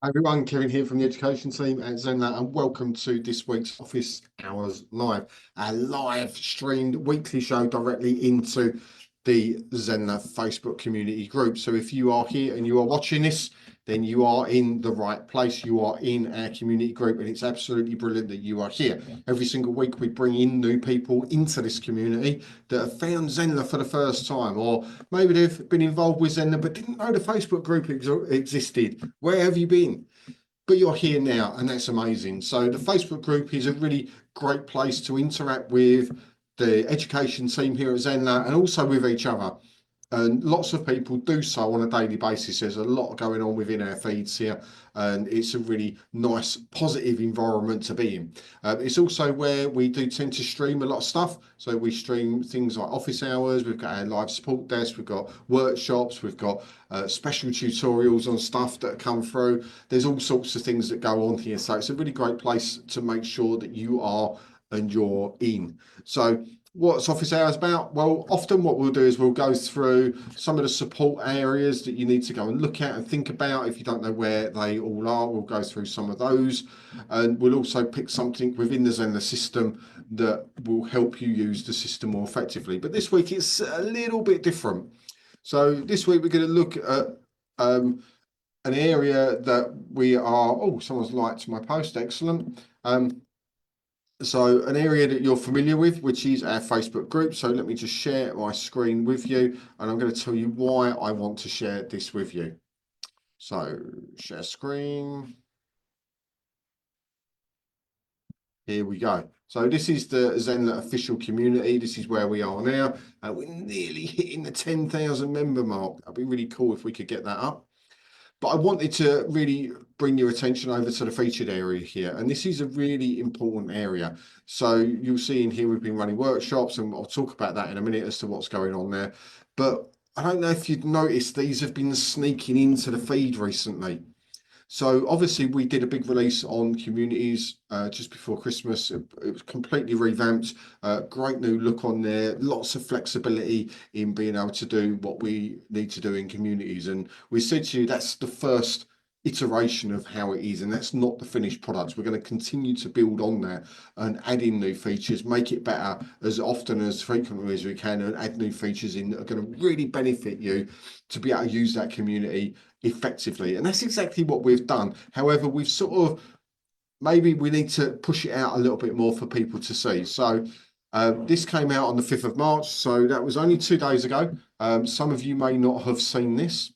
Hi everyone, Kevin here from the education team at Zenler, and welcome to this week's Office Hours Live, a live streamed weekly show directly into the Zenler Facebook community group. So if you are here and you are watching this, then you are in the right place. You are in our community group, and it's absolutely brilliant that you are here. Every single week we bring in new people into this community that have found Zenler for the first time, or maybe they've been involved with Zenler but didn't know the Facebook group existed. Where have you been? But you're here now, and that's amazing. So the Facebook group is a really great place to interact with the education team here at Zenler and also with each other. And lots of people do so on a daily basis. There's a lot going on within our feeds here, and it's a really nice, positive environment to be in. It's also where we do tend to stream a lot of stuff. So we stream things like office hours, we've got our live support desk, we've got workshops, we've got special tutorials on stuff that come through. There's all sorts of things that go on here. So it's a really great place to make sure that you are and you're in. So what's office hours about? Well, often what we'll do is we'll go through some of the support areas that you need to go and look at and think about. If you don't know where they all are, we'll go through some of those. And we'll also pick something within the Zenler system that will help you use the system more effectively. But this week it's a little bit different. So this week we're going to look at an area that we are, oh, someone's liked my post, excellent. So an area that you're familiar with, which is our Facebook group. So let me just share my screen with you, and I'm going to tell you why I want to share this with you. So share screen. Here we go. So this is the Zenler official community. This is where we are now. We're nearly hitting the 10,000 member mark. That'd be really cool if we could get that up. But I wanted to really bring your attention over to the featured area here. And this is a really important area. So you'll see in here, we've been running workshops, and I'll talk about that in a minute as to what's going on there. But I don't know if you've noticed, these have been sneaking into the feed recently. So obviously we did a big release on communities just before Christmas. It was completely revamped, great new look on there, lots of flexibility in being able to do what we need to do in communities. And we said to you, that's the first iteration of how it is, and that's not the finished product. We're going to continue to build on that and add in new features, make it better as often as frequently as we can, and add new features in that are going to really benefit you to be able to use that community effectively. And that's exactly what we've done. However, we've sort of, maybe we need to push it out a little bit more for people to see. So this came out on the 5th of March. So that was only 2 days ago. Some of you may not have seen this.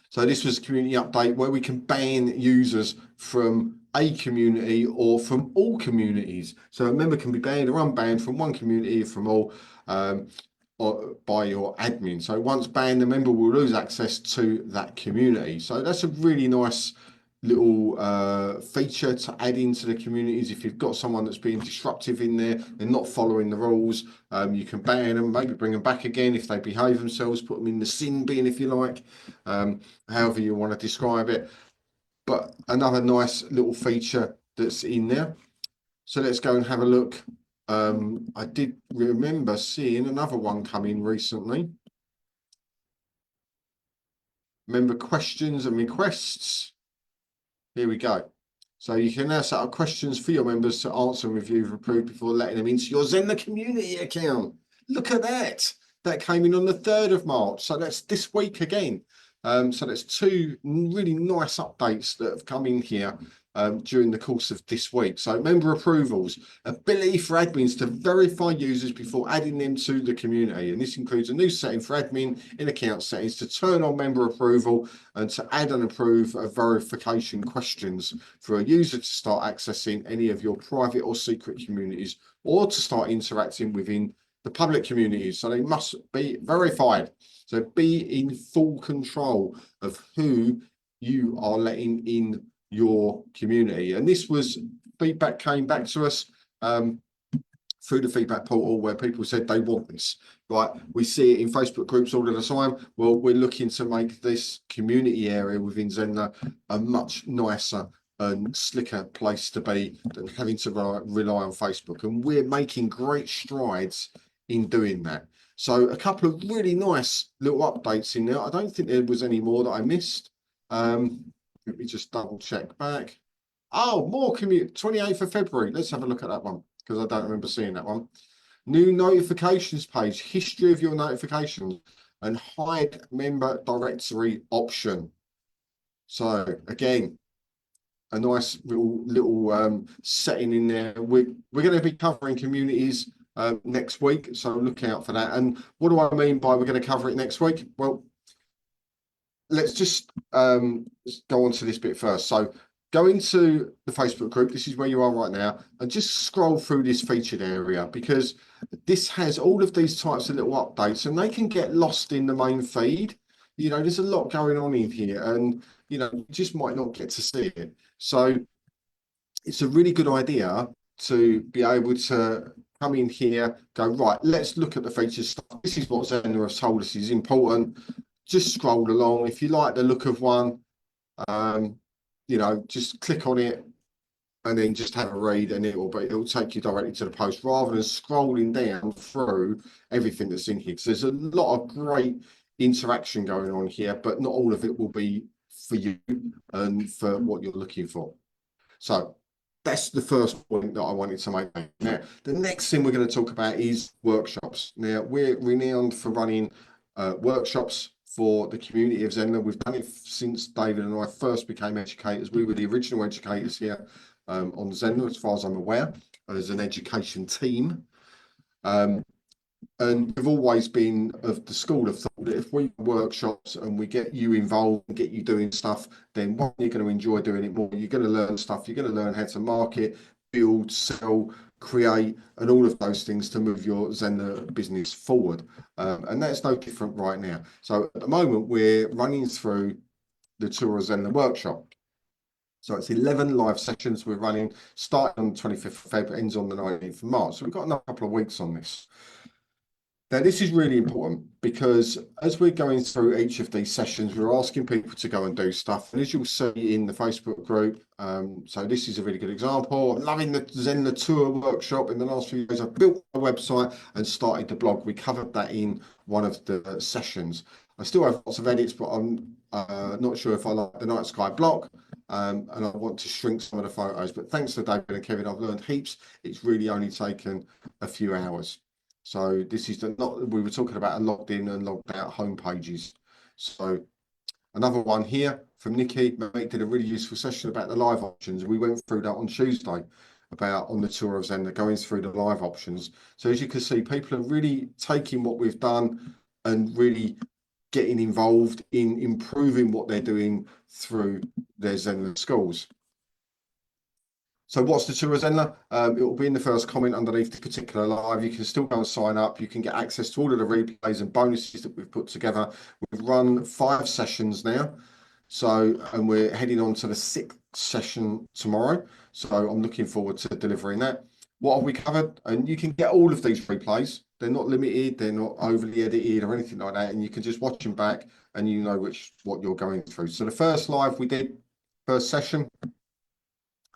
So this was a community update where we can ban users from a community or from all communities. So a member can be banned or unbanned from one community or from all. Or by your admin. So once banned, the member will lose access to that community. So that's a really nice little feature to add into the communities. If you've got someone that's being disruptive in there, they're not following the rules, you can ban them, maybe bring them back again if they behave themselves, put them in the sin bin if you like, however you want to describe it. But another nice little feature that's in there. So let's go and have a look. I did remember seeing another one come in recently. Member questions and requests. Here we go. So you can now set up questions for your members to answer and review and approve before letting them into your Zenler community account. Look at that. That came in on the 3rd of March. So that's this week again. So that's two really nice updates that have come in here during the course of this week. So member approvals, ability for admins to verify users before adding them to the community. And this includes a new setting for admin in account settings to turn on member approval and to add and approve verification questions for a user to start accessing any of your private or secret communities, or to start interacting within the public communities. So they must be verified. So be in full control of who you are letting in your community. And this was feedback came back to us through the feedback portal where people said they want this. Right, we see it in Facebook groups all of the time. Well, we're looking to make this community area within Zenler a much nicer and slicker place to be than having to rely on Facebook. And we're making great strides in doing that. So a couple of really nice little updates in there. I don't think there was any more that I missed. Let me just double check back. Oh, more community, 28th of February. Let's have a look at that one because I don't remember seeing that one. New notifications page, history of your notifications, and hide member directory option. So again, a nice little setting in there. We're going to be covering communities next week, so look out for that. And what do I mean by we're going to cover it next week? Well, let's just go on to this bit first. So go into the Facebook group. This is where you are right now, and just scroll through this featured area because this has all of these types of little updates, and they can get lost in the main feed. You know, there's a lot going on in here, and you know, you just might not get to see it. So it's a really good idea to be able to come in here, go, right, let's look at the featured stuff. This is what Zenler have told us is important. Just scroll along. If you like the look of one, you know, just click on it and then just have a read, and it'll take you directly to the post rather than scrolling down through everything that's in here. So there's a lot of great interaction going on here, but not all of it will be for you and for what you're looking for. So that's the first point that I wanted to make. Now, the next thing we're going to talk about is workshops. Now, we're renowned for running workshops for the community of Zenler. We've done it since David and I first became educators. We were the original educators here on Zenler, as far as I'm aware, as an education team. And we've always been of the school of thought that if we workshops and we get you involved and get you doing stuff, then one, you're going to enjoy doing it more. You're going to learn stuff. You're going to learn how to market, build, sell, create, and all of those things to move your Zenler business forward. And that's no different right now. So at the moment, we're running through the Tour of Zenler workshop. So it's 11 live sessions we're running, starting on the 25th of February, ends on the 19th of March. So we've got another couple of weeks on this. Now, this is really important because as we're going through each of these sessions, we're asking people to go and do stuff. And as you'll see in the Facebook group, so this is a really good example. I'm loving the Zenler Tour workshop. In the last few years, I've built a website and started the blog. We covered that in one of the sessions. I still have lots of edits, but I'm not sure if I like the night sky block. And I want to shrink some of the photos. But thanks to David and Kevin, I've learned heaps. It's really only taken a few hours. So this is we were talking about logged in and logged out home pages. So another one here from Nikki. Mate did a really useful session about the live options. We went through that on Tuesday about on the Tour of Zenler, going through the live options. So as you can see, people are really taking what we've done and really getting involved in improving what they're doing through their Zenler schools. So what's the Tour of Zenler? It will be in the first comment underneath the particular live. You can still go and sign up. You can get access to all of the replays and bonuses that we've put together. We've run 5 sessions now. So, and we're heading on to the 6th session tomorrow. So I'm looking forward to delivering that. What have we covered? And you can get all of these replays. They're not limited. They're not overly edited or anything like that. And you can just watch them back and you know what you're going through. So the first live we did, first session,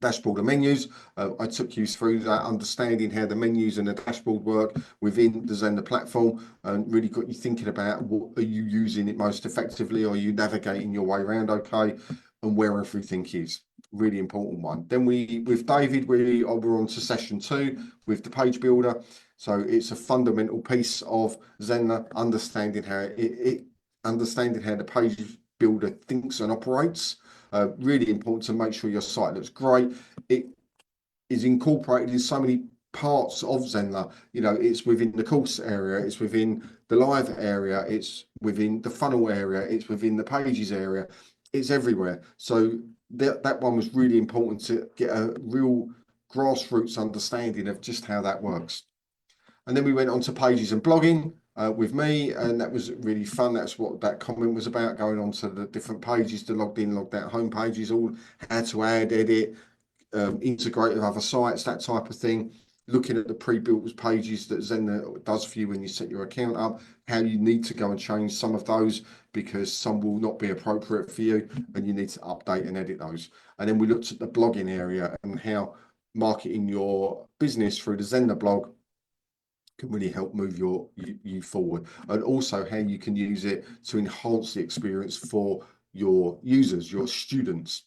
dashboard and menus. I took you through that, understanding how the menus and the dashboard work within the Zenler platform, and really got you thinking about what are you using it most effectively, or are you navigating your way around okay, and where everything is. Really important one. Then with David, we're on to session 2 with the page builder. So it's a fundamental piece of Zenler, understanding how understanding how the page builder thinks and operates. Really important to make sure your site looks great. It is incorporated in so many parts of Zenler. You know, it's within the course area, it's within the live area, it's within the funnel area, it's within the pages area, it's everywhere. So that one was really important to get a real grassroots understanding of just how that works. And then we went on to pages and blogging with me, and that was really fun. That's what that comment was about, going on to the different pages, the logged in, logged out home pages, all how to add, edit, integrate with other sites, that type of thing. Looking at the pre-built pages that Zenler does for you when you set your account up, how you need to go and change some of those because some will not be appropriate for you and you need to update and edit those. And then we looked at the blogging area and how marketing your business through the Zenler blog can really help move you forward, and also how you can use it to enhance the experience for your users, your students.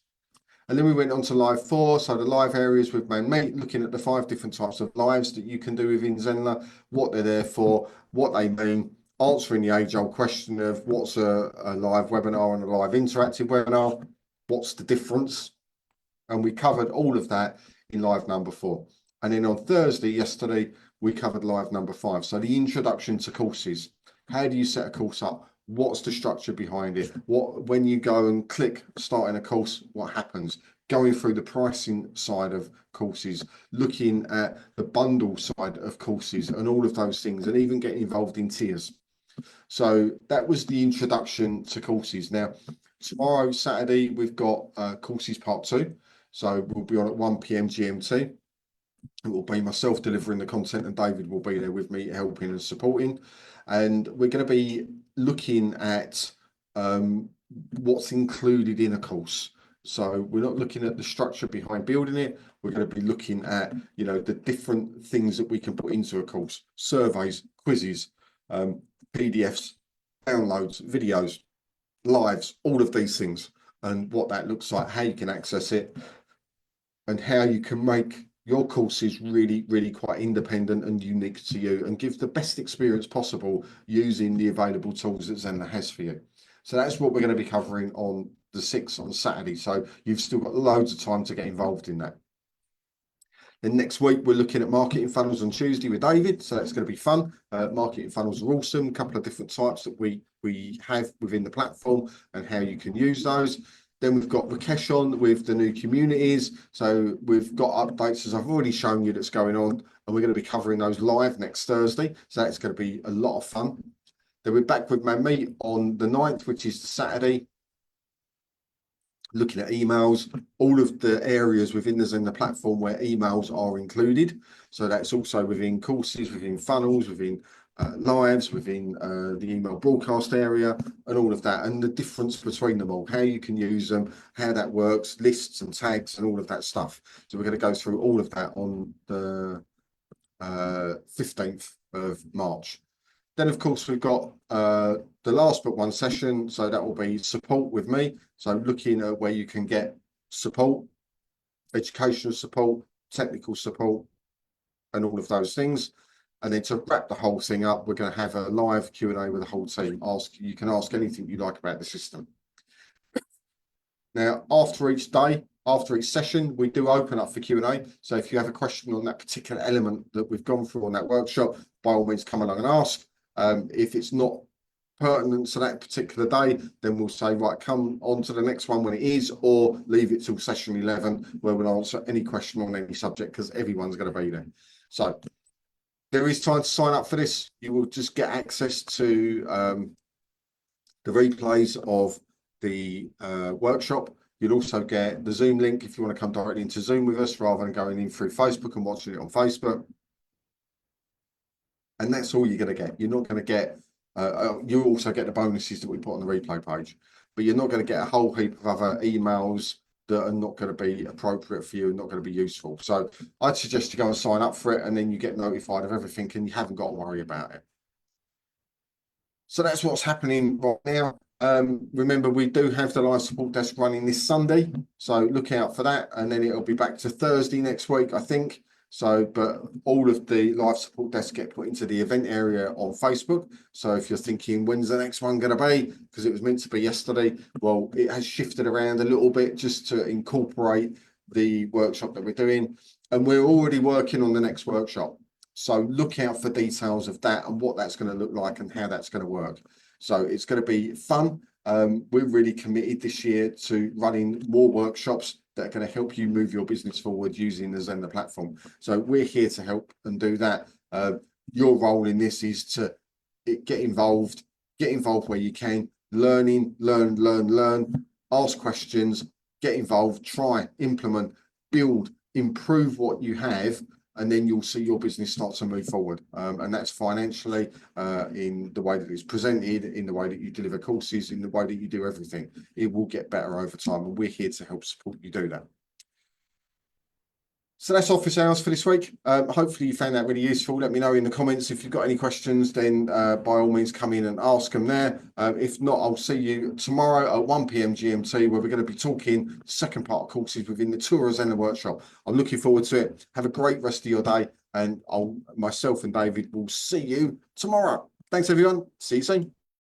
And then we went on to live 4. So the live areas with Manmeet, looking at the 5 different types of lives that you can do within Zenler, what they're there for, what they mean, answering the age-old question of what's a live webinar and a live interactive webinar, what's the difference? And we covered all of that in live number 4. And then on Thursday, yesterday, we covered live number 5. So the introduction to courses. How do you set a course up? What's the structure behind it? When you go and click starting a course, what happens? Going through the pricing side of courses, looking at the bundle side of courses and all of those things, and even getting involved in tiers. So that was the introduction to courses. Now, tomorrow, Saturday, we've got courses part 2. So we'll be on at 1 p.m. GMT. It will be myself delivering the content, and David will be there with me helping and supporting. And we're going to be looking at what's included in a course. So we're not looking at the structure behind building it. We're going to be looking at, you know, the different things that we can put into a course: surveys, quizzes, PDFs, downloads, videos, lives, all of these things, and what that looks like, how you can access it, and how you can make your courses really, really quite independent and unique to you, and give the best experience possible using the available tools that Zenler has for you. So that's what we're going to be covering on the 6th on Saturday. So you've still got loads of time to get involved in that. Then next week, we're looking at marketing funnels on Tuesday with David. So that's going to be fun. Marketing funnels are awesome. A couple of different types that we have within the platform and how you can use those. Then we've got Rakesh on with the new communities. So we've got updates, as I've already shown you, that's going on. And we're going to be covering those live next Thursday. So that's going to be a lot of fun. Then we're back with Manmeet on the 9th, which is the Saturday, looking at emails, all of the areas within the Zenler platform where emails are included. So that's also within courses, within funnels, within lives, within the email broadcast area, and all of that, and the difference between them all, how you can use them, how that works, lists and tags and all of that stuff. So we're going to go through all of that on the 15th of March. Then, of course, we've got the last but one session. So that will be support with me. So looking at where you can get support, educational support, technical support, and all of those things. And then to wrap the whole thing up, we're going to have a live Q&A with the whole team. You can ask anything you like about the system. Now, after each day, after each session, we do open up for Q&A. So if you have a question on that particular element that we've gone through on that workshop, by all means, come along and ask. If it's not pertinent to that particular day, then we'll say, right, come on to the next one when it is, or leave it till session 11, where we'll answer any question on any subject, because everyone's going to be there. So there is time to sign up for this. You will just get access to the replays of the workshop. You'll also get the Zoom link if you want to come directly into Zoom with us, rather than going in through Facebook and watching it on Facebook. And that's all you're going to get. You're not going to get, you also get the bonuses that we put on the replay page, but you're not going to get a whole heap of other emails that are not going to be appropriate for you and not going to be useful. So I'd suggest you go and sign up for it, and then you get notified of everything and you haven't got to worry about it. So that's what's happening right now. Remember, we do have the live support desk running this Sunday, so look out for that. And then it'll be back to Thursday next week, I think. So, but all of the live support desks get put into the event area on Facebook. So if you're thinking, when's the next one going to be? Because it was meant to be yesterday. Well, it has shifted around a little bit just to incorporate the workshop that we're doing. And we're already working on the next workshop. So look out for details of that and what that's going to look like and how that's going to work. So it's going to be fun. We're really committed this year to running more workshops that are going to help you move your business forward using the Zenler platform. So we're here to help and do that. Your role in this is to get involved where you can, learn, ask questions, get involved, try, implement, build, improve what you have, and then you'll see your business start to move forward. And that's financially, in the way that it's presented, in the way that you deliver courses, in the way that you do everything. It will get better over time, and we're here to help support you do that. So that's office hours for this week. Hopefully you found that really useful. Let me know in the comments if you've got any questions, then by all means come in and ask them there. If not, I'll see you tomorrow at 1 p.m. GMT, where we're going to be talking second part of courses within the Tour of Zenler workshop. I'm looking forward to it. Have a great rest of your day, and myself and David will see you tomorrow. Thanks everyone. See you soon.